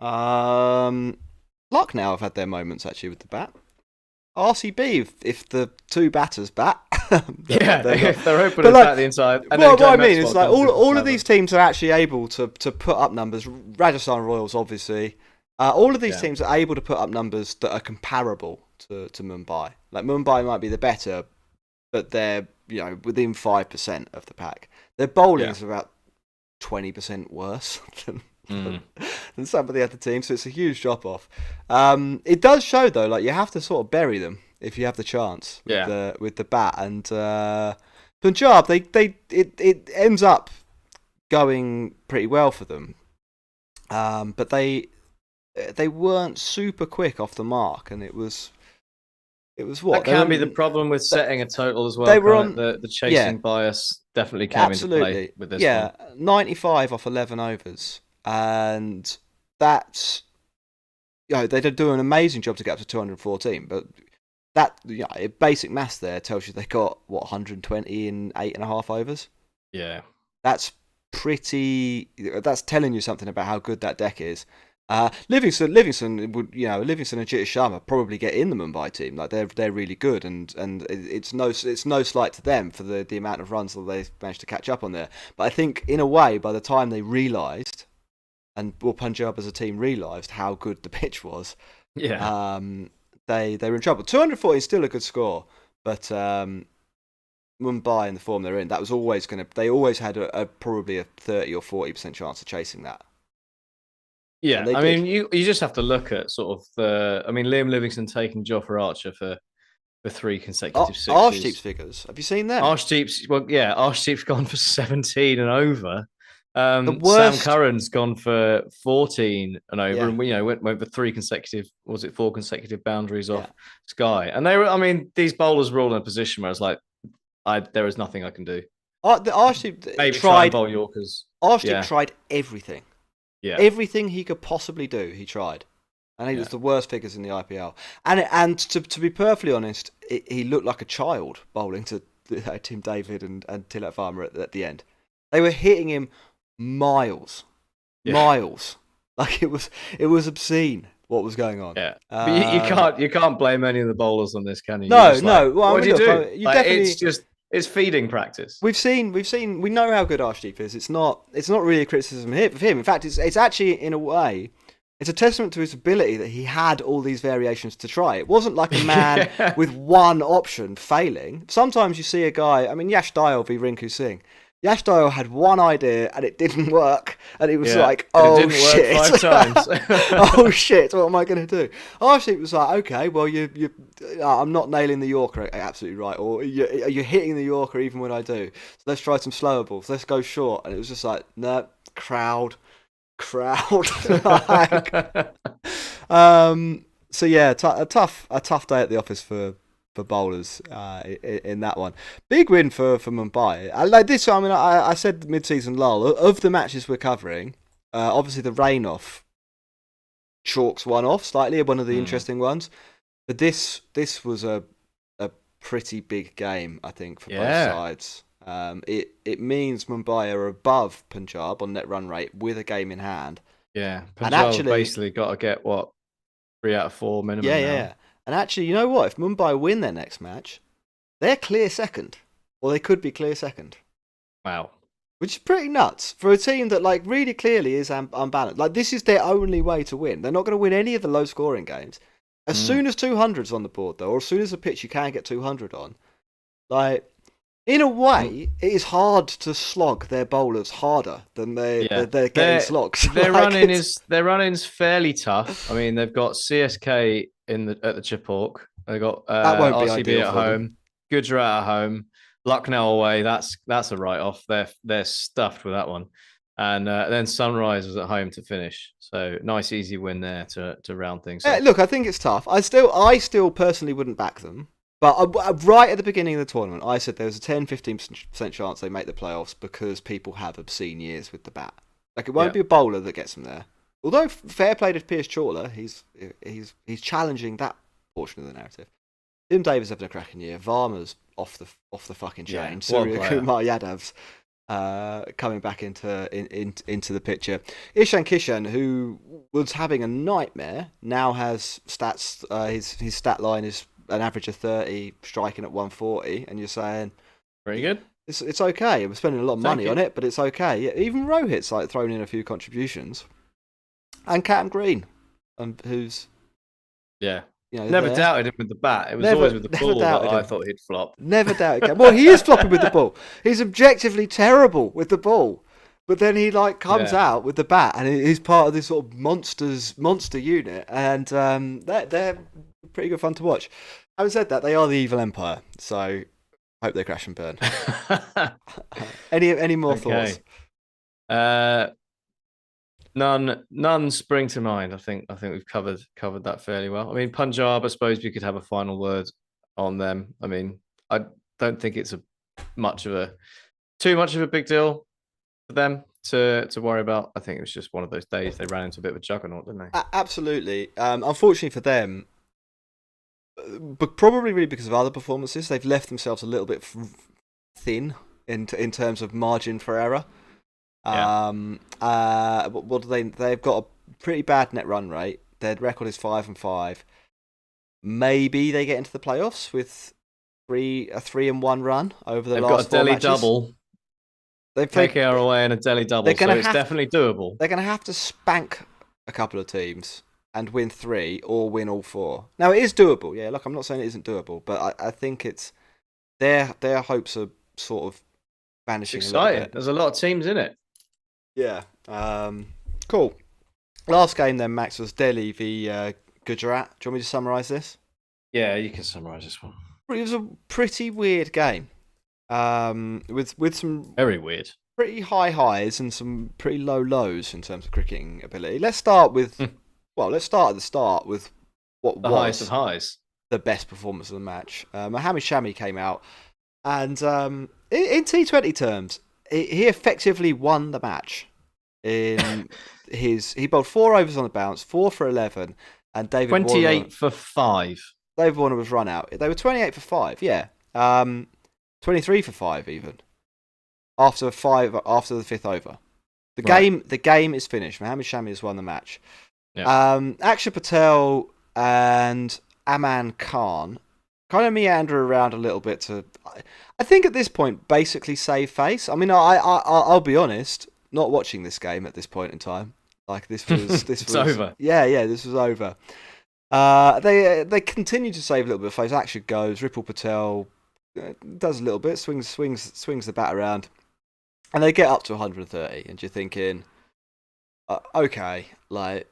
Lucknow have had their moments actually with the bat. RCB, if the 2 batters bat, if they're open at the inside. And what I mean is, like, all of these teams are actually able to put up numbers. Rajasthan Royals, obviously. All of these teams are able to put up numbers that are comparable to Mumbai. Like, Mumbai might be the better, but they're within 5% of the pack. Their bowling is about 20% worse than some of the other teams, so it's a huge drop off. It does show though, like, you have to sort of bury them if you have the chance with the bat. And Punjab, it ends up going pretty well for them, but they weren't super quick off the mark, and it was what that can be the problem with setting a total as well. They were on the chasing bias definitely came into play with this one. 95 off 11 overs, and that's they did do an amazing job to get up to 214. But that basic maths there tells you they got 120 in 8.5 overs. Yeah, that's pretty. That's telling you something about how good that deck is. Livingston would, Livingston and Jita Sharma probably get in the Mumbai team. Like, they're really good, and it's no slight to them for the amount of runs that they've managed to catch up on there. But I think, in a way, by the time they realised, and Punjab as a team realised how good the pitch was, they were in trouble. 240 is still a good score, but Mumbai, in the form they're in, that was always they always had probably a 30 or 40% chance of chasing that. Yeah, I mean, you just have to look at sort of Liam Livingstone taking Jofra Archer for 3 consecutive sixes. Arshdeep's figures, have you seen them? Arshdeep's gone for 17 and over. Sam Curran's gone for 14 and over, and went for 4 consecutive boundaries off Sky. And they were, these bowlers were all in a position where I was like, there is nothing I can do. Arshdeep maybe try and bowl Yorkers. Arshdeep tried everything. Yeah. Everything he could possibly do, he tried. And he was the worst figures in the IPL. And to be perfectly honest, he looked like a child bowling to Tim David and Tilak Varma at the end. They were hitting him miles. Like it was obscene what was going on. Yeah, but you can't blame any of the bowlers on this, can you? No. Well, what do you do? It's feeding practice. We know how good Arshdeep is. It's not really a criticism of him. In fact, it's actually in a way. It's a testament to his ability that he had all these variations to try. It wasn't like a man with one option failing. Sometimes you see a guy, I mean, Yash Dayal v Rinku Singh. Yash Dayal had one idea and it didn't work. And he was like, oh shit. Work 5 times. Oh shit, what am I going to do? Arshdeep was like, okay, well, I'm not nailing the Yorker absolutely right. Or you're hitting the Yorker even when I do. So let's try some slower balls. Let's go short. And it was just like, no, crowd. So yeah, a tough day at the office for bowlers in that one. Big win for Mumbai. Like this, I mean, I said mid-season lull of the matches we're covering. Obviously, the rain off chalks one off slightly, one of the interesting ones. But this was a pretty big game, I think, for both sides. It means Mumbai are above Punjab on net run rate with a game in hand. Yeah, Punjab have basically got to get 3 out of 4 minimum. Yeah. And actually, you know what? If Mumbai win their next match, they're clear second, or they could be clear second. Wow, which is pretty nuts for a team that like really clearly is unbalanced. Like this is their only way to win. They're not going to win any of the low scoring games. As soon as 200's on the board, though, or as soon as a pitch you can get 200 on, like. In a way, it is hard to slog their bowlers harder than they're getting slogged. Their running's fairly tough. I mean, they've got CSK at the Chipawk. They've got RCB at home, Gujarat at home, Lucknow away. That's a write-off. They're stuffed with that one, and then Sunrisers at home to finish. So nice, easy win there to round things up. Look, I think it's tough. I still personally wouldn't back them. But right at the beginning of the tournament, I said there was a 10-15% chance they make the playoffs because people have obscene years with the bat. Like, it won't be a bowler that gets them there. Although, fair play to Piers Chawla, he's challenging that portion of the narrative. Tim Davis having a cracking year. Varma's off the fucking chain. Surya Kumar Yadav's coming back into the picture. Ishan Kishan, who was having a nightmare, now has stats. His stat line is an average of 30, striking at 140, and you're saying, very good. It's okay. We're spending a lot of money on it, but it's okay. Yeah, even Rohit's like thrown in a few contributions, and Cam Green, who's never doubted him with the bat. It was always with the ball that I thought he'd flop. Never doubted Cam. Well, he is flopping with the ball. He's objectively terrible with the ball. But then he comes out with the bat, and he's part of this sort of monster unit, and they're pretty good fun to watch. Having said that, they are the evil empire, so hope they crash and burn. Any more thoughts? None spring to mind. I think we've covered that fairly well. I mean, Punjab, I suppose we could have a final word on them. I mean, I don't think it's too much of a big deal for them to worry about. I think it was just one of those days they ran into a bit of a juggernaut, didn't they? Absolutely. Unfortunately for them, but probably really because of other performances, they've left themselves a little bit thin in terms of margin for error. What do they've got a pretty bad net run rate. Their record is 5-5. Maybe they get into the playoffs with a 3-1 run over the last 4 matches. They've got a Delhi double. They've KKR away and a Delhi double, so it's definitely doable. They're going to have to spank a couple of teams and win 3 or win all 4. Now, it is doable. Yeah, look, I'm not saying it isn't doable, but I think it's their hopes are sort of vanishing. It's exciting. There's a lot of teams in it. Yeah. Cool. Last game then, Max, was Delhi v Gujarat. Do you want me to summarise this? Yeah, you can summarise this one. It was a pretty weird game. With some very weird, pretty high highs and some pretty low lows in terms of cricketing ability. Let's start with let's start at the start with what the was highest of highs, the best performance of the match. Mohammad Shami came out, and in T20 terms, he effectively won the match. He bowled 4 overs on the bounce, 4 for 11, and David 28 Warner, for 5. David Warner was run out. They were 28 for 5, yeah. 23 for 5 even. After the 5th over. The game is finished. Mohammad Shami has won the match. Yeah. Akshay Patel and Aman Khan kind of meander around a little bit to, I think at this point, basically save face. I mean, I'll be honest, not watching this game at this point in time. Like this was It's over. Yeah, this was over. They continue to save a little bit of face. Akshay goes. Ripple Patel does a little bit, swings the bat around, and they get up to 130. And you're thinking, okay, like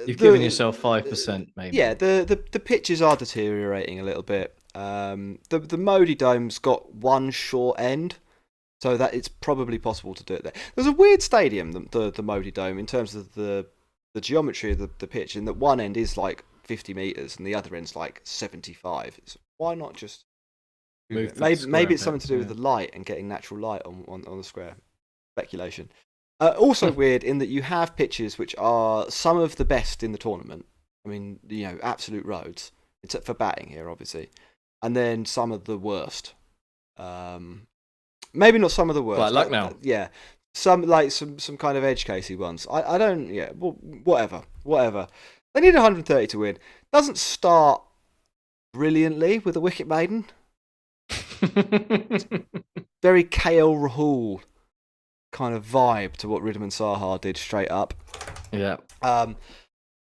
you've given yourself 5%, maybe. Yeah, the pitches are deteriorating a little bit. The Modi Dome's got one short end, so that it's probably possible to do it there. There's a weird stadium, the Modi Dome, in terms of the geometry of the pitch, in that one end is like 50 meters and the other end's like 75. So why not just maybe it's something to do with the light and getting natural light on the square. Speculation. Also weird in that you have pitches which are some of the best in the tournament. I mean, absolute roads, except for batting here, obviously, and then some of the worst. Maybe not some of the worst. Like Lucknow. Yeah, some kind of edge casey ones. I don't. Yeah, well, whatever. They need 130 to win. Doesn't start brilliantly with a wicket maiden. Very KL Rahul kind of vibe to what Ridham and Saha did straight up. Yeah. And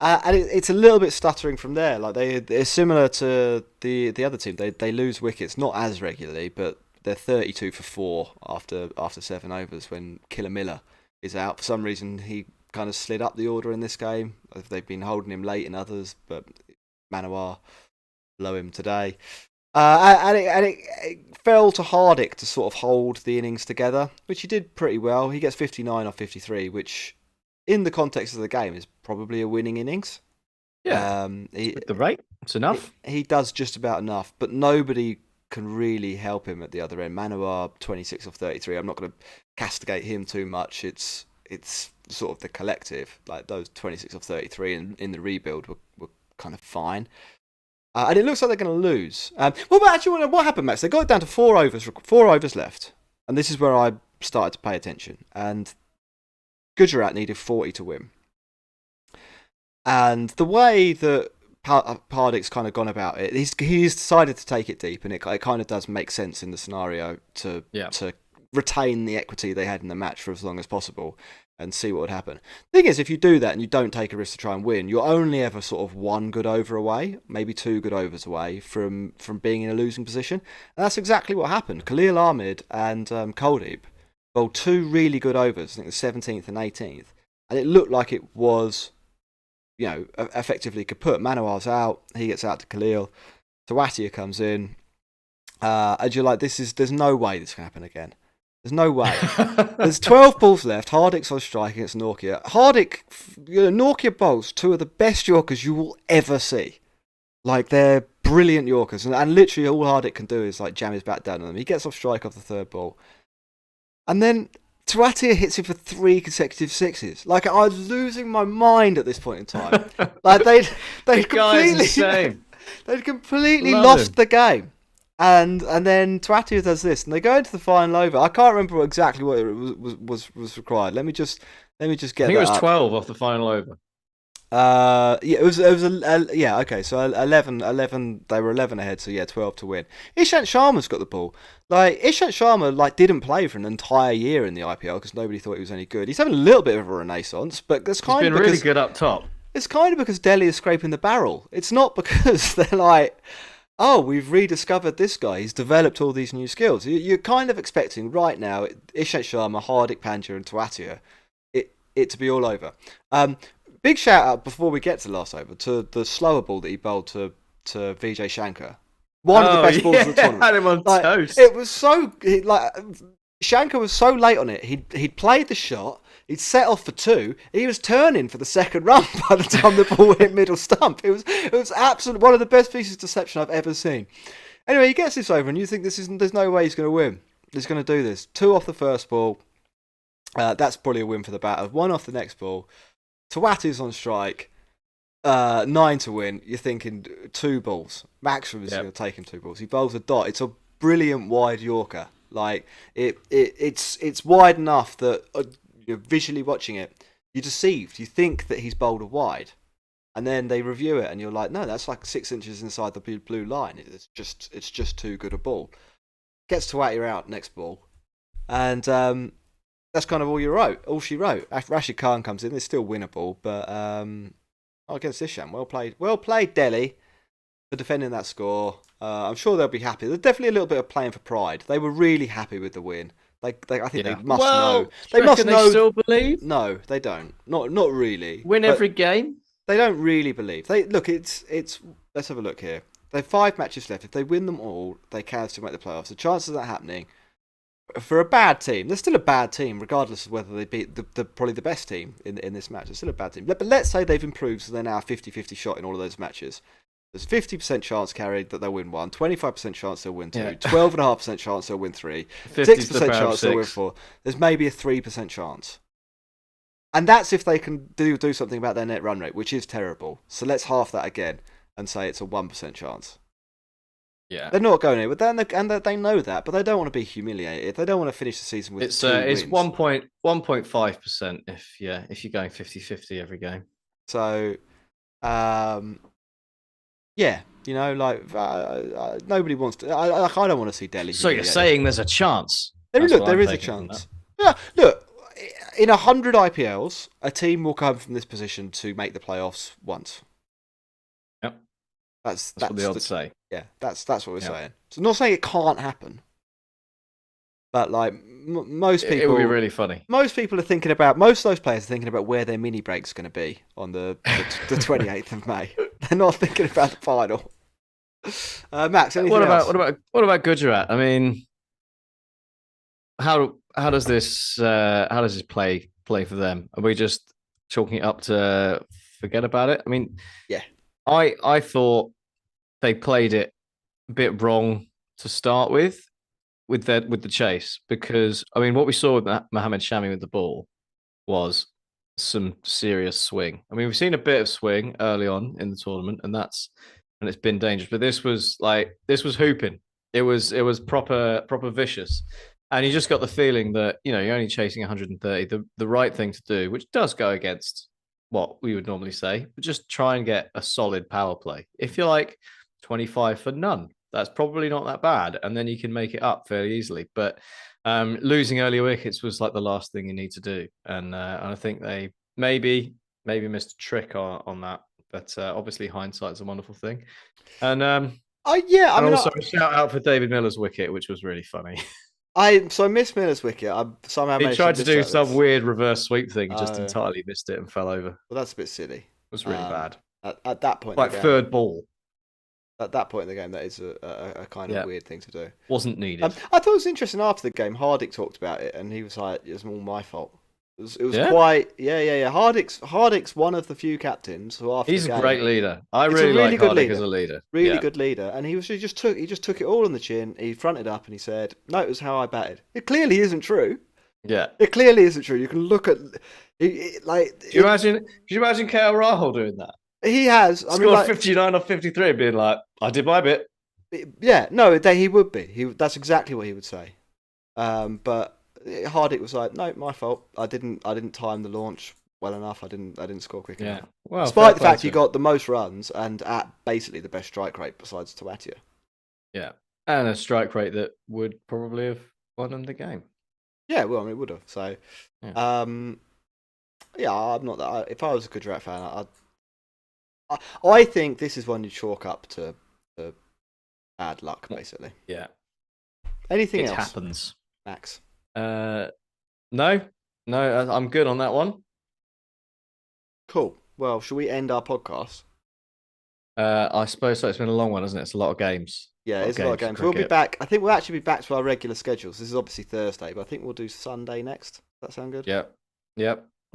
it's a little bit stuttering from there. Like they're similar to the other team. They lose wickets, not as regularly, but they're 32 for 4 after 7 overs when Killer Miller is out. For some reason, he kind of slid up the order in this game. They've been holding him late in others, but Manoir below him today. And it fell to Hardik to sort of hold the innings together, which he did pretty well. He gets 59 off 53, which in the context of the game is probably a winning innings. Yeah, with the rate, it's enough. He does just about enough, but nobody can really help him at the other end. Manoir, 26 off 33. I'm not going to castigate him too much. It's sort of the collective. Like those 26 off 33 in the rebuild were kind of fine. And it looks like they're going to lose. What happened, Max? They got it down to 4 overs left. And this is where I started to pay attention. And Gujarat needed 40 to win. And the way that Hardik's kind of gone about it, he's decided to take it deep. And it kind of does make sense in the scenario to retain the equity they had in the match for as long as possible and see what would happen. The thing is, if you do that and you don't take a risk to try and win, you're only ever sort of 1 good over away, maybe 2 good overs away from being in a losing position. And that's exactly what happened. Khalil Ahmed and Kuldeep bowled 2 really good overs, I think the 17th and 18th. And it looked like it was, effectively kaput. Manoir's out, he gets out to Khalil. Tawatia comes in. And you're like, there's no way this can happen again. There's no way. There's 12 balls left. Hardik's on strike against Nortje. Nortje bowls 2 of the best Yorkers you will ever see. Like, they're brilliant Yorkers. And literally all Hardik can do is like jam his bat down on them. He gets off strike off the 3rd ball. And then Tawatia hits him for 3 consecutive sixes. Like, I was losing my mind at this point in time. Like, they'd completely lost the game. And then Tawatia does this, and they go into the final over. I can't remember exactly what it was required. Let me just get. I think it was 12 off the final over. It was okay. So 11. They were 11 ahead. So 12 to win. Ishant Sharma's got the ball. Like Ishant Sharma, didn't play for an entire year in the IPL because nobody thought he was any good. He's having a little bit of a renaissance, but that's kind of because really good up top. It's kind of because Delhi is scraping the barrel. It's not because they're like, oh, we've rediscovered this guy. He's developed all these new skills. You're kind of expecting right now Ishant Sharma, Hardik Pandya and Tawatia it to be all over. Big shout out before we get to the last over to the slower ball that he bowled to Vijay Shankar. One of the best balls of the tournament. Had him on toast. It was so Shankar was so late on it. He'd played the shot. He'd set off for 2. He was turning for the 2nd run by the time the ball hit middle stump. It was absolutely one of the best pieces of deception I've ever seen. Anyway, he gets this over, and you think there's no way he's going to win. He's going to do this. 2 off the first ball. That's probably a win for the batter. 1 off the next ball. Tawati's on strike. 9 to win, you're thinking 2 balls. Maximum is going to take him 2 balls. He bowls a dot. It's a brilliant wide Yorker. Like it's wide enough that you're visually watching it, you're deceived. You think that he's bowled a wide, and then they review it, and you're like, no, that's like 6 inches inside the blue line. It's just too good a ball. Gets to you out next ball, and that's kind of all she wrote. Rashid Khan comes in, it's still winnable, but against Isham, well played, Delhi, for defending that score. I'm sure they'll be happy. There's definitely a little bit of playing for pride. They were really happy with the win. I think they must know. They must know. They still believe? No, they don't. Not really. Win every game? They don't really believe. It's. Let's have a look here. They have 5 matches left. If they win them all, they can still make the playoffs. The chances of that happening, for a bad team, they're still a bad team, regardless of whether they beat probably the best team in this match. They're still a bad team. But let's say they've improved, so they're now a 50-50 shot in all of those matches. There's 50% chance carried that they'll win 1, 25% chance they'll win 2, 12.5% chance they'll win 3, 6% chance they'll win 4. There's maybe a 3% chance. And that's if they can do something about their net run rate, which is terrible. So let's half that again and say it's a 1% chance. Yeah, they're not going anywhere, and they know that, but they don't want to be humiliated. They don't want to finish the season with it's 2 wins. It's 1.5% if you're going 50-50 every game. So, yeah, nobody wants to. I don't want to see Delhi. So you're saying there's a chance? There is a chance. Yeah, look, in 100 IPLs, a team will come from this position to make the playoffs once. Yep, that's what the odds say. Yeah, that's what we're saying. So, I'm not saying it can't happen, but like most people, it would be really funny. Most people are thinking about. Most of those players are thinking about where their mini break's going to be on the 28th of May. They're not thinking about the final. Max, anything else? What about Gujarat? I mean, how does this play for them? Are we just chalking it up to forget about it? I mean, yeah, I thought they played it a bit wrong to start with the chase, because I mean, what we saw with Mohammad Shami with the ball was some serious swing. I mean, we've seen a bit of swing early on in the tournament, and it's been dangerous. But this was hooping. It was proper vicious, and you just got the feeling that you're only chasing 130. The right thing to do, which does go against what we would normally say, but just try and get a solid power play. If you're like 25 for none, that's probably not that bad, and then you can make it up fairly easily. But losing early wickets was like the last thing you need to do, and I think they maybe missed a trick on that. But obviously, hindsight's a wonderful thing. And also a shout out for David Miller's wicket, which was really funny. I missed Miller's wicket. I somehow he tried to do some weird reverse sweep thing, and just entirely missed it and fell over. Well, that's a bit silly. It was really bad. At that point, like third ball. At that point in the game, that is a kind of weird thing to do. Wasn't needed. I thought it was interesting after the game. Hardik talked about it, and he was like, "It's all my fault." It was quite, yeah. Hardik's one of the few captains who after he's the game, a great leader. I really like Hardik as a leader. Really good leader, and he just took it all on the chin. He fronted up and he said, "No, it was how I batted." It clearly isn't true. Yeah, it clearly isn't true. You can look at Could you imagine KL Rahul doing that? He has. Scored 59 or 53 and being like, I did my bit. Yeah, no, he would be. That's exactly what he would say. But Hardik was like, no, my fault. I didn't time the launch well enough. I didn't score quick enough. Well, despite the fact he got the most runs and at basically the best strike rate besides Tawatia. Yeah. And a strike rate that would probably have won them the game. Yeah, well, I mean, it would have. So, I'm not that. If I was a Gujarat fan, I think this is one you chalk up to bad luck, basically. Yeah. Anything else? It happens, Max. No, I'm good on that one. Cool. Well, shall we end our podcast? I suppose so. It's been a long one, hasn't it? It's a lot of games. Yeah, it's a lot of games. We'll be back. I think we'll actually be back to our regular schedules. This is obviously Thursday, but I think we'll do Sunday next. Does that sound good? Yep.